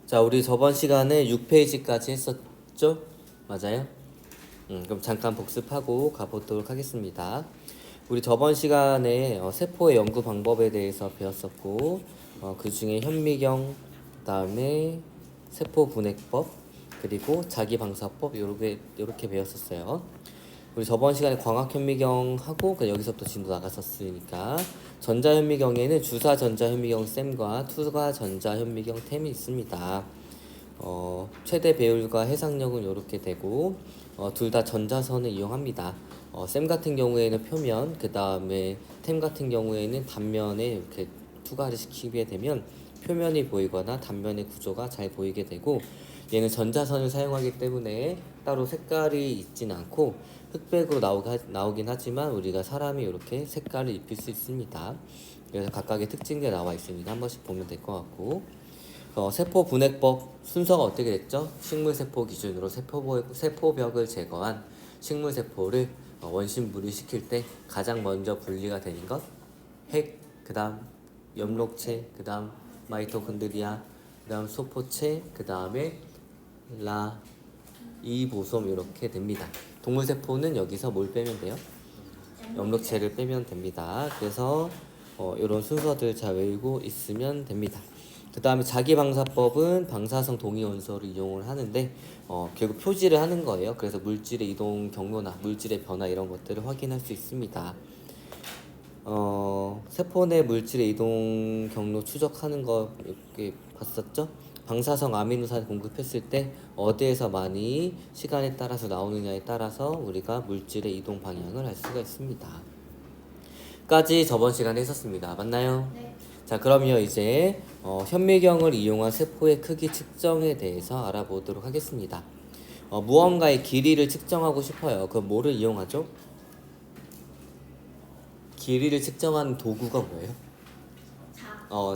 자, 우리 저번 시간에 6페이지까지 했었죠? 맞아요? 그럼 잠깐 복습하고 가보도록 하겠습니다. 우리 저번 시간에 세포의 연구 방법에 대해서 배웠었고, 그 중에 현미경, 그다음에 세포 분해법, 그리고 자기방사법 요렇게 배웠었어요. 우리 저번 시간에 광학현미경 하고 여기서부터 진도 나갔었으니까 전자현미경에는 주사전자현미경 쌤과 투과전자현미경 템이 있습니다. 최대 배율과 해상력은 이렇게 되고 둘 다 전자선을 이용합니다. 쌤 같은 경우에는 표면, 그 다음에 템 같은 경우에는 단면에 이렇게 투과를 시키게 되면 표면이 보이거나 단면의 구조가 잘 보이게 되고, 얘는 전자선을 사용하기 때문에 따로 색깔이 있진 않고 흑백으로 나오긴 하지만 우리가 사람이 이렇게 색깔을 입힐 수 있습니다. 그래서 각각의 특징들이 나와 있습니다. 한 번씩 보면 될 것 같고, 세포 분해법 순서가 어떻게 됐죠? 식물세포 기준으로 세포벽을 제거한 식물세포를 원심 분리시킬 때 가장 먼저 분리가 되는 것 핵, 그 다음 엽록체, 그 다음 마이토콘드리아, 그 다음 소포체, 그 다음에 이보솜 이렇게 됩니다. 동물세포는 여기서 뭘 빼면 돼요? 엽록체를 빼면 됩니다. 그래서 이런 순서들 잘 외우고 있으면 됩니다. 그 다음에 자기방사법은 방사성 동위원소를 이용을 하는데 결국 표지를 하는 거예요. 그래서 물질의 이동 경로나 물질의 변화 이런 것들을 확인할 수 있습니다. 세포 내 물질의 이동 경로 추적하는 거 이렇게 봤었죠? 방사성 아미노산 공급했을 때 어디에서 많이 시간에 따라서 나오느냐에 따라서 우리가 물질의 이동 방향을 알 수가 있습니다. 까지 저번 시간에 했었습니다. 맞나요? 네. 자, 그러면 이제 현미경을 이용한 세포의 크기 측정에 대해서 알아보도록 하겠습니다. 무언가의 길이를 측정하고 싶어요. 그럼 뭐를 이용하죠? 길이를 측정하는 도구가 뭐예요?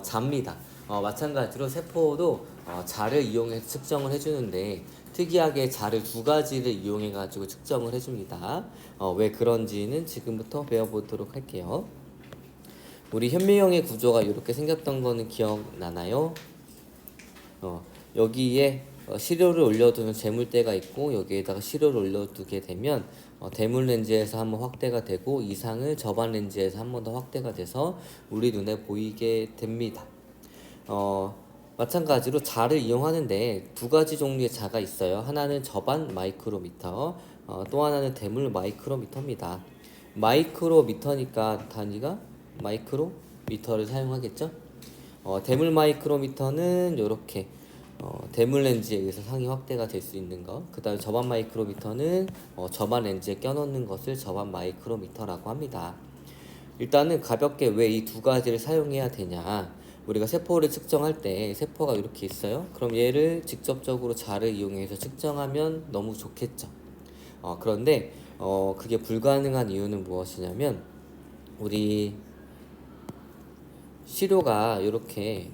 자입니다. 마찬가지로 세포도 자를 이용해서 측정을 해주는데 특이하게 자를 두 가지를 이용해 가지고 측정을 해줍니다. 왜 그런지는 지금부터 배워보도록 할게요. 우리 현미경의 구조가 이렇게 생겼던 거는 기억나나요? 여기에 시료를 올려두는 재물대가 있고 여기에다가 시료를 올려두게 되면 대물 렌즈에서 한번 확대가 되고 이상을 저반 렌즈에서 한 번 더 확대가 돼서 우리 눈에 보이게 됩니다. 마찬가지로 자를 이용하는데 두 가지 종류의 자가 있어요. 하나는 저반 마이크로미터, 또 하나는 대물 마이크로미터입니다. 마이크로미터니까 단위가 마이크로미터를 사용하겠죠? 대물 마이크로미터는 이렇게 대물 렌즈에 의해서 상위 확대가 될 수 있는 것. 그 다음에 저반 마이크로미터는 저반 렌즈에 껴넣는 것을 저반 마이크로미터라고 합니다. 일단은 가볍게 왜 이 두 가지를 사용해야 되냐. 우리가 세포를 측정할 때 세포가 이렇게 있어요. 그럼 얘를 직접적으로 자를 이용해서 측정하면 너무 좋겠죠. 그런데 그게 불가능한 이유는 무엇이냐면 우리 시료가 이렇게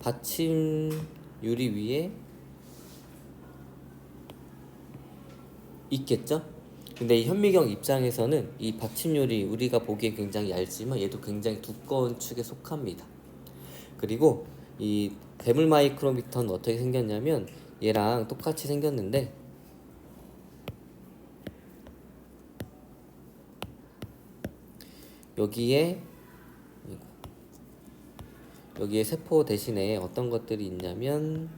받침 유리 위에 있겠죠? 근데 이 현미경 입장에서는 이 받침 유리 우리가 보기에 굉장히 얇지만 얘도 굉장히 두꺼운 축에 속합니다. 그리고 이 대물 마이크로미터는 어떻게 생겼냐면 얘랑 똑같이 생겼는데 여기에 세포 대신에 어떤 것들이 있냐면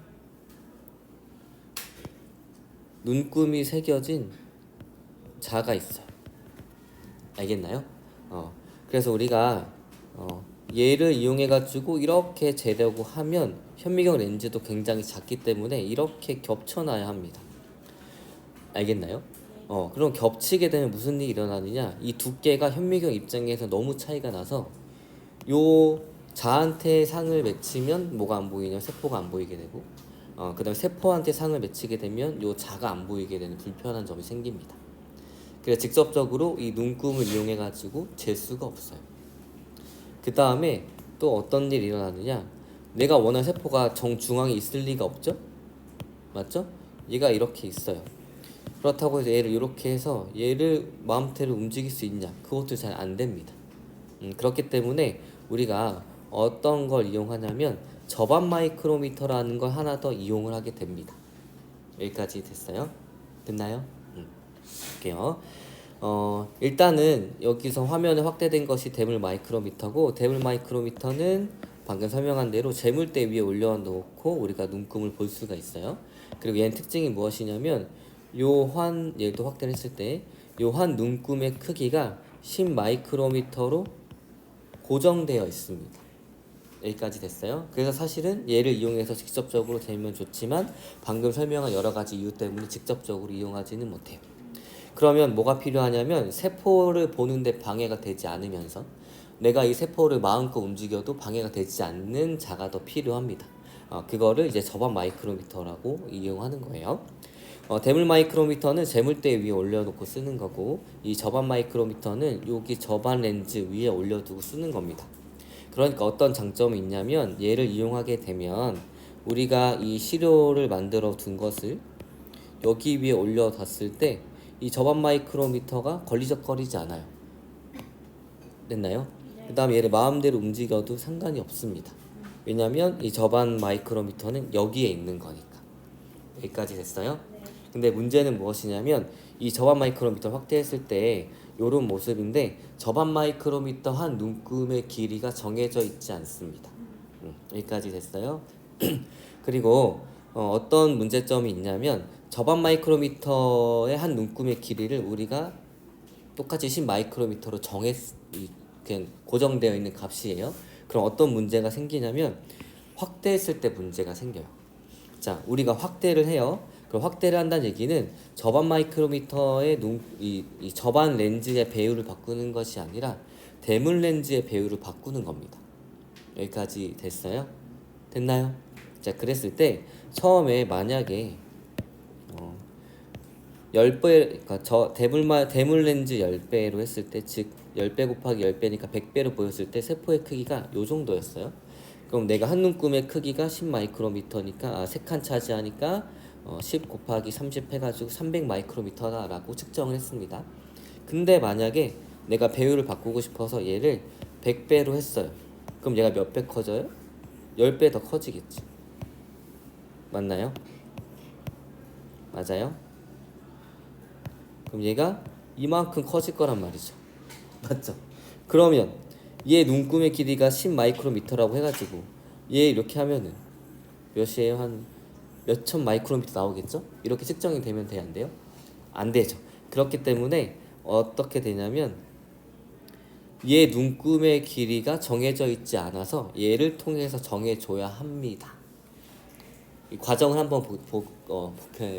눈금이 새겨진 자가 있어요. 알겠나요? 그래서 우리가 얘를 이용해 가지고 이렇게 재려고 하면 현미경 렌즈도 굉장히 작기 때문에 이렇게 겹쳐놔야 합니다. 알겠나요? 그럼 겹치게 되면 무슨 일이 일어나느냐? 이 두께가 현미경 입장에서 너무 차이가 나서 요 자한테 상을 맺히면 뭐가 안 보이냐? 세포가 안 보이게 되고, 그다음 세포한테 상을 맺히게 되면 요 자가 안 보이게 되는 불편한 점이 생깁니다. 그래서 직접적으로 이 눈금을 이용해 가지고 잴 수가 없어요. 그 다음에 또 어떤 일이 일어나느냐? 내가 원하는 세포가 정중앙에 있을 리가 없죠? 맞죠? 얘가 이렇게 있어요. 그렇다고 해서 얘를 이렇게 해서 얘를 마음대로 움직일 수 있냐? 그것도 잘 안 됩니다. 그렇기 때문에 우리가 어떤 걸 이용하냐면 저반 마이크로미터라는 걸 하나 더 이용을 하게 됩니다. 여기까지 됐어요? 됐나요? 볼게요. 일단은 여기서 화면에 확대된 것이 대물 마이크로미터고, 대물 마이크로미터는 방금 설명한 대로 재물대 위에 올려놓고 우리가 눈금을 볼 수가 있어요. 그리고 얘는 특징이 무엇이냐면 얘도 확대를 했을 때 요 환 눈금의 크기가 10 마이크로미터로 고정되어 있습니다. 여기까지 됐어요. 그래서 사실은 얘를 이용해서 직접적으로 재면 좋지만 방금 설명한 여러 가지 이유 때문에 직접적으로 이용하지는 못해요. 그러면 뭐가 필요하냐면 세포를 보는데 방해가 되지 않으면서 내가 이 세포를 마음껏 움직여도 방해가 되지 않는 자가 더 필요합니다. 그거를 이제 저반 마이크로미터라고 이용하는 거예요. 대물 마이크로미터는 재물대 위에 올려놓고 쓰는 거고, 이 저반 마이크로미터는 여기 저반 렌즈 위에 올려두고 쓰는 겁니다. 그러니까 어떤 장점이 있냐면 얘를 이용하게 되면 우리가 이 시료를 만들어 둔 것을 여기 위에 올려뒀을 때 이 저반 마이크로미터가 걸리적거리지 않아요. 됐나요? 그 다음에 얘를 마음대로 움직여도 상관이 없습니다. 왜냐면 이 저반 마이크로미터는 여기에 있는 거니까. 여기까지 됐어요? 근데 문제는 무엇이냐면 이 저반 마이크로미터를 확대했을 때 요런 모습인데 저반 마이크로미터 한 눈금의 길이가 정해져 있지 않습니다. 여기까지 됐어요? 그리고 어떤 문제점이 있냐면 저반 마이크로미터의 한 눈금의 길이를 우리가 똑같이 10 마이크로미터로 그냥 고정되어 있는 값이에요. 그럼 어떤 문제가 생기냐면 확대했을 때 문제가 생겨요. 자, 우리가 확대를 해요. 그럼 확대를 한다는 얘기는 저반 마이크로미터의 이 저반 렌즈의 배율을 바꾸는 것이 아니라 대물 렌즈의 배율을 바꾸는 겁니다. 여기까지 됐어요? 됐나요? 자, 그랬을 때 처음에 만약에 10배, 그러니까 대물 렌즈 10배로 했을 때, 즉 10배 곱하기 10배니까 100배로 보였을 때 세포의 크기가 요 정도였어요. 그럼 내가 한 눈금의 크기가 10 마이크로미터니까 3칸 차지하니까 10 곱하기 30 해가지고 300 마이크로미터다라고 측정을 했습니다. 근데 만약에 내가 배율을 바꾸고 싶어서 얘를 100배로 했어요. 그럼 얘가 몇 배 커져요? 10배 더 커지겠지. 맞나요? 맞아요? 그럼 얘가 이만큼 커질 거란 말이죠. 맞죠? 그러면 얘 눈금의 길이가 10 마이크로미터라고 해가지고 얘 이렇게 하면은 몇이에요? 한 몇천 마이크로미터 나오겠죠? 이렇게 측정이 되면 돼야 안 돼요? 안 되죠. 그렇기 때문에 어떻게 되냐면 얘 눈금의 길이가 정해져 있지 않아서 얘를 통해서 정해줘야 합니다. 이 과정을 한번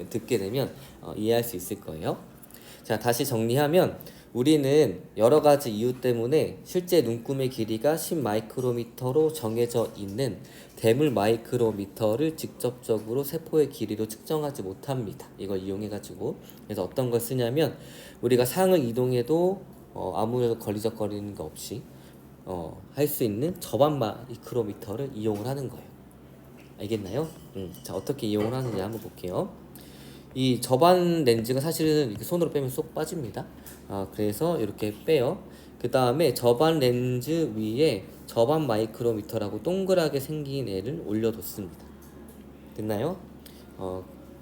듣게 되면 이해할 수 있을 거예요. 자, 다시 정리하면 우리는 여러 가지 이유 때문에 실제 눈금의 길이가 10 마이크로미터로 정해져 있는 대물 마이크로미터를 직접적으로 세포의 길이로 측정하지 못합니다. 이걸 이용해가지고. 그래서 어떤 걸 쓰냐면 우리가 상을 이동해도 아무 걸리적거리는 거 없이 할 수 있는 저반 마이크로미터를 이용을 하는 거예요. 알겠나요? 자, 어떻게 이용을 하느냐 한번 볼게요. 이 저반 렌즈가 사실은 이렇게 손으로 빼면 쏙 빠집니다. 그래서 이렇게 빼요. 그 다음에 저반 렌즈 위에 저반 마이크로미터라고 동그랗게 생긴 애를 올려뒀습니다. 됐나요?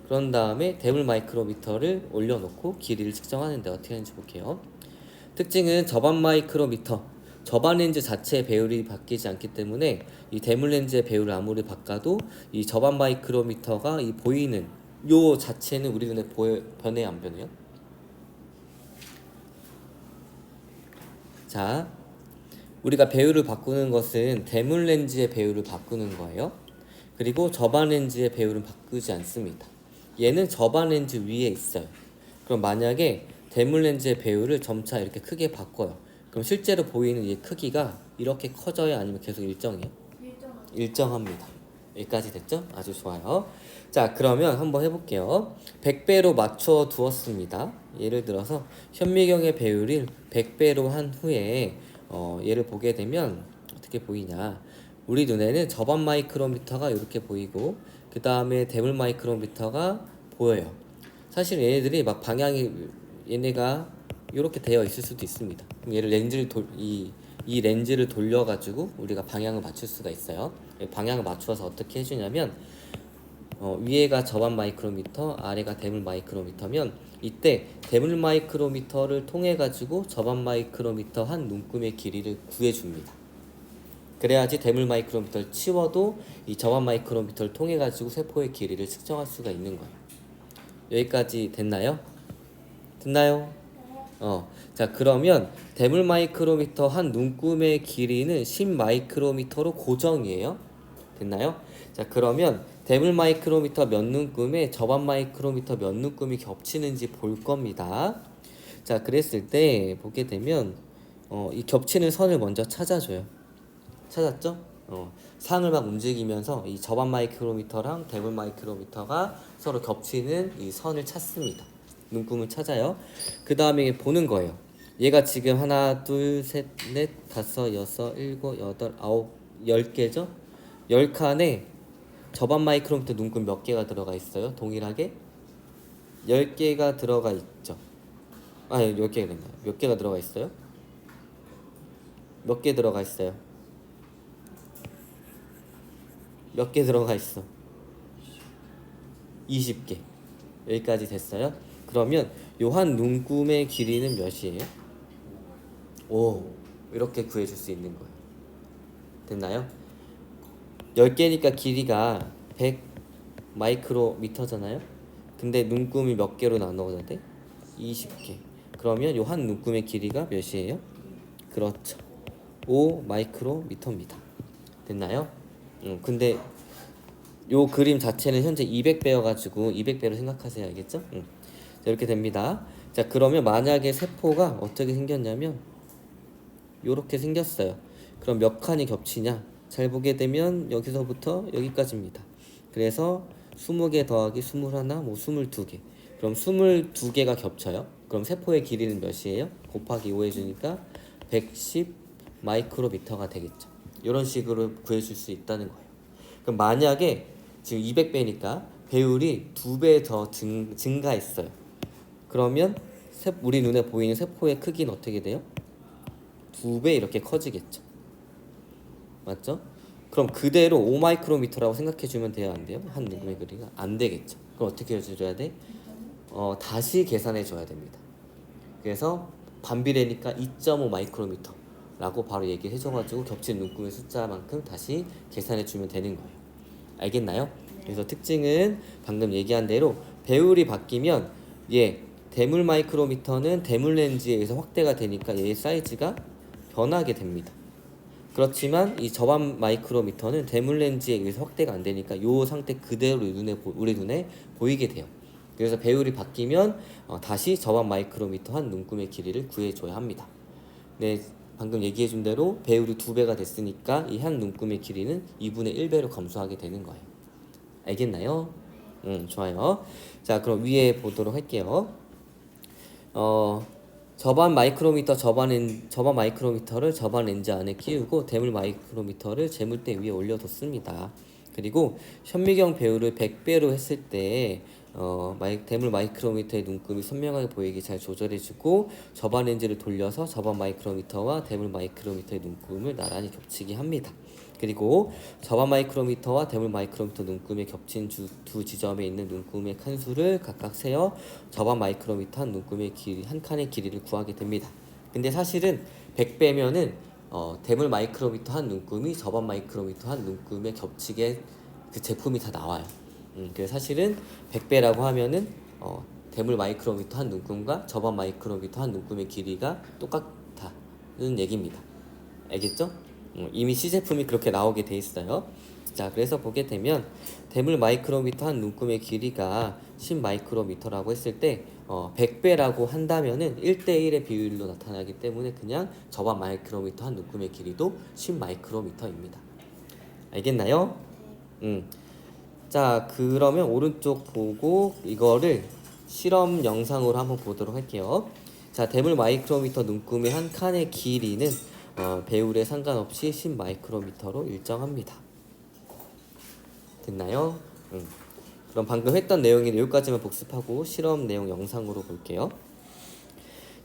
그런 다음에 대물 마이크로미터를 올려놓고 길이를 측정하는데 어떻게 하는지 볼게요. 특징은 저반 마이크로미터, 저반 렌즈 자체의 배율이 바뀌지 않기 때문에 이 대물 렌즈의 배율을 아무리 바꿔도 이 저반 마이크로미터가 이 보이는 요 자체는 우리 눈에 변해 안 변해요? 자, 우리가 배율을 바꾸는 것은 대물 렌즈의 배율을 바꾸는 거예요. 그리고 저반 렌즈의 배율은 바꾸지 않습니다. 얘는 저반 렌즈 위에 있어요. 그럼 만약에 대물 렌즈의 배율을 점차 이렇게 크게 바꿔요. 그럼 실제로 보이는 이 크기가 이렇게 커져야 아니면 계속 일정해요? 일정합니다. 여기까지 됐죠? 아주 좋아요. 자, 그러면 한번 해볼게요. 100배로 맞춰 두었습니다. 예를 들어서 현미경의 배율을 100배로 한 후에 얘를 보게 되면 어떻게 보이냐. 우리 눈에는 저반 마이크로미터가 이렇게 보이고 그 다음에 대물 마이크로미터가 보여요. 사실 얘네들이 막 방향이 얘네가 이렇게 되어 있을 수도 있습니다. 그럼 얘를 렌즈를 이 렌즈를 돌려가지고 우리가 방향을 맞출 수가 있어요. 방향을 맞추어서 어떻게 해주냐면 위에가 저반 마이크로미터, 아래가 대물 마이크로미터면 이때 대물 마이크로미터를 통해 가지고 저반 마이크로미터 한 눈금의 길이를 구해줍니다. 그래야지 대물 마이크로미터를 치워도 이 저반 마이크로미터를 통해 가지고 세포의 길이를 측정할 수가 있는 거예요. 여기까지 됐나요? 됐나요? 자, 그러면 대물 마이크로미터 한 눈금의 길이는 10 마이크로미터로 고정이에요. 됐나요? 자, 그러면 대물 마이크로미터 몇 눈금에 저반 마이크로미터 몇 눈금이 겹치는지 볼 겁니다. 자, 그랬을 때 보게 되면 이 겹치는 선을 먼저 찾아줘요. 찾았죠? 상을 막 움직이면서 이 저반 마이크로미터랑 대물 마이크로미터가 서로 겹치는 이 선을 찾습니다. 눈금을 찾아요. 그 다음에 보는 거예요. 얘가 지금 하나, 둘, 셋, 넷, 다섯, 여섯, 일곱, 여덟, 아홉, 10개죠? 10칸에 저반 마이크로미터 눈금 몇 개가 들어가 있어요? 동일하게? 10개가 들어가 있죠. 아니, 10개가 됐나요? 몇 개가 들어가 있어요? 몇 개 들어가 있어요? 몇 개 들어가 있어? 20개. 여기까지 됐어요? 그러면 요 한 눈금의 길이는 몇이에요? 5. 이렇게 구해줄 수 있는 거예요. 됐나요? 10개니까 길이가 100 마이크로미터잖아요? 근데 눈금이 몇 개로 나눠야 돼? 20개. 그러면 요 한 눈금의 길이가 몇이에요? 그렇죠. 5 마이크로미터입니다. 됐나요? 근데 요 그림 자체는 현재 200배여가지고 200배로 생각하세요. 알겠죠? 자, 이렇게 됩니다. 자, 그러면 만약에 세포가 어떻게 생겼냐면 요렇게 생겼어요. 그럼 몇 칸이 겹치냐? 잘 보게 되면 여기서부터 여기까지입니다. 그래서 20개 더하기 21, 뭐 22개. 그럼 22개가 겹쳐요. 그럼 세포의 길이는 몇이에요? 곱하기 5 해주니까 110 마이크로미터가 되겠죠. 이런 식으로 구해줄 수 있다는 거예요. 그럼 만약에 지금 200배니까 배율이 2배 더 증가했어요. 그러면 우리 눈에 보이는 세포의 크기는 어떻게 돼요? 2배 이렇게 커지겠죠. 맞죠? 그럼 그대로 5 마이크로미터라고 생각해주면 돼요, 안 돼요? 한 눈금의 길이가 안 되겠죠. 그럼 어떻게 해줘야 돼? 다시 계산해 줘야 됩니다. 그래서 반비례니까 2.5 마이크로미터라고 바로 얘기해 줘가지고 겹친 눈금의 숫자만큼 다시 계산해 주면 되는 거예요. 알겠나요? 그래서 특징은 방금 얘기한 대로 배율이 바뀌면 대물 마이크로미터는 대물 렌즈에 의해서 확대가 되니까 얘의 사이즈가 변하게 됩니다. 그렇지만 이 저반 마이크로미터는 대물 렌즈에 의해서 확대가 안 되니까 이 상태 그대로 우리 눈에 보이게 돼요. 그래서 배율이 바뀌면 다시 저반 마이크로미터 한 눈금의 길이를 구해줘야 합니다. 네, 방금 얘기해준 대로 배율이 2배가 됐으니까 이 한 눈금의 길이는 2분의 1배로 감소하게 되는 거예요. 알겠나요? 좋아요. 자, 그럼 위에 보도록 할게요. 저반 마이크로미터를 저반 렌즈 안에 끼우고 대물 마이크로미터를 재물대 위에 올려뒀습니다. 그리고 현미경 배율을 100배로 했을 때 대물 마이크로미터의 눈금이 선명하게 보이게 잘 조절해주고 저반 렌즈를 돌려서 저반 마이크로미터와 대물 마이크로미터의 눈금을 나란히 겹치게 합니다. 그리고 저반 마이크로미터와 대물 마이크로미터 눈금에 겹친 두 지점에 있는 눈금의 칸수를 각각 세어 저반 마이크로미터 한 눈금의 길이 한 칸의 길이를 구하게 됩니다. 근데 사실은 100배면은 대물 마이크로미터 한 눈금이 저반 마이크로미터 한 눈금에 겹치게 그 제품이 다 나와요. 그래서 사실은 100배라고 하면은 대물 마이크로미터 한 눈금과 저반 마이크로미터 한 눈금의 길이가 똑같다는 얘기입니다. 알겠죠? 이미 시제품이 그렇게 나오게 돼 있어요. 자, 그래서 보게 되면 대물 마이크로미터 한 눈금의 길이가 10 마이크로미터라고 했을 때 100배라고 한다면은 1대1의 비율로 나타나기 때문에 그냥 저반 마이크로미터 한 눈금의 길이도 10 마이크로미터입니다. 알겠나요? 자, 그러면 오른쪽 보고 이거를 실험 영상으로 한번 보도록 할게요. 자, 대물 마이크로미터 눈금의 한 칸의 길이는 배율에 상관없이 10 마이크로미터로 일정합니다. 됐나요? 그럼 방금 했던 내용이 여기까지만 복습하고 실험 내용 영상으로 볼게요.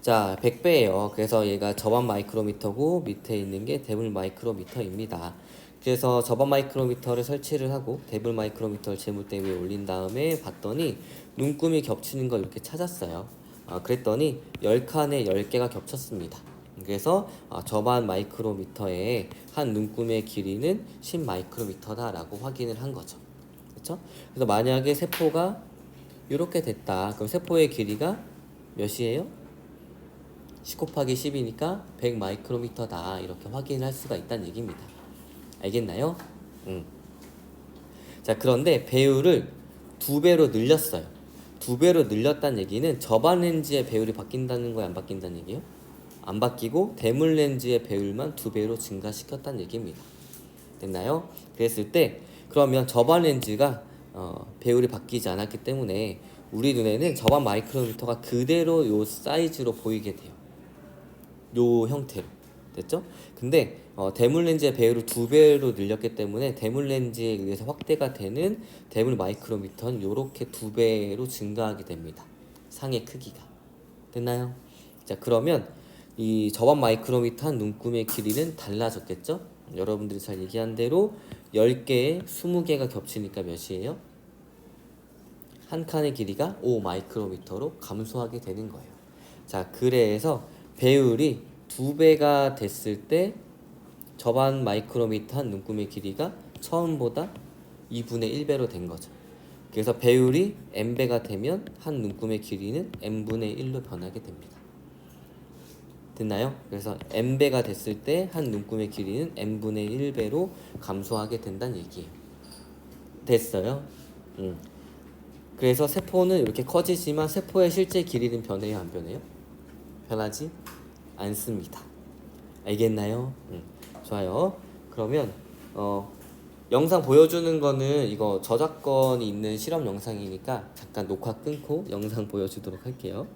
자, 100배예요. 그래서 얘가 저반 마이크로미터고 밑에 있는 게 대물 마이크로미터입니다. 그래서 저반 마이크로미터를 설치를 하고 데블 마이크로미터를 재물대 위에 올린 다음에 봤더니 눈금이 겹치는 걸 이렇게 찾았어요. 그랬더니 10칸에 10개가 겹쳤습니다. 그래서 저반 마이크로미터의 한 눈금의 길이는 10 마이크로미터다라고 확인을 한 거죠. 그렇죠? 그래서 만약에 세포가 이렇게 됐다. 그럼 세포의 길이가 몇이에요? 10 곱하기 10이니까 100 마이크로미터다. 이렇게 확인할 수가 있다는 얘기입니다. 알겠나요? 자, 그런데 배율을 2배로 늘렸어요. 2배로 늘렸다는 얘기는 저반 렌즈의 배율이 바뀐다는 거예요? 안 바뀐다는 얘기예요? 안 바뀌고 대물 렌즈의 배율만 2배로 증가시켰다는 얘기입니다. 됐나요? 그랬을 때 그러면 저반 렌즈가 배율이 바뀌지 않았기 때문에 우리 눈에는 저반 마이크로미터가 그대로 요 사이즈로 보이게 돼요. 요 형태로. 됐죠? 근데 대물 렌즈의 배율을 2배로 늘렸기 때문에 대물 렌즈에 의해서 확대가 되는 대물 마이크로미터는 요렇게 2배로 증가하게 됩니다. 상의 크기가. 됐나요? 자, 그러면 이 저반 마이크로미터 한 눈금의 길이는 달라졌겠죠? 여러분들이 잘 얘기한 대로 10개에 20개가 겹치니까 몇이에요? 한 칸의 길이가 5 마이크로미터로 감소하게 되는 거예요. 자, 그래서 배율이 2배가 됐을 때 저반 마이크로미터 한 눈금의 길이가 처음보다 2분의 1배로 된 거죠. 그래서 배율이 n배가 되면 한 눈금의 길이는 n분의 1로 변하게 됩니다. 됐나요? 그래서 n배가 됐을 때 한 눈금의 길이는 n분의 1배로 감소하게 된다는 얘기예요. 됐어요? 그래서 세포는 이렇게 커지지만 세포의 실제 길이는 변해요, 안 변해요? 변하지 않습니다. 알겠나요? 좋아요. 그러면 영상 보여주는 거는 이거 저작권이 있는 실험 영상이니까 잠깐 녹화 끊고 영상 보여주도록 할게요.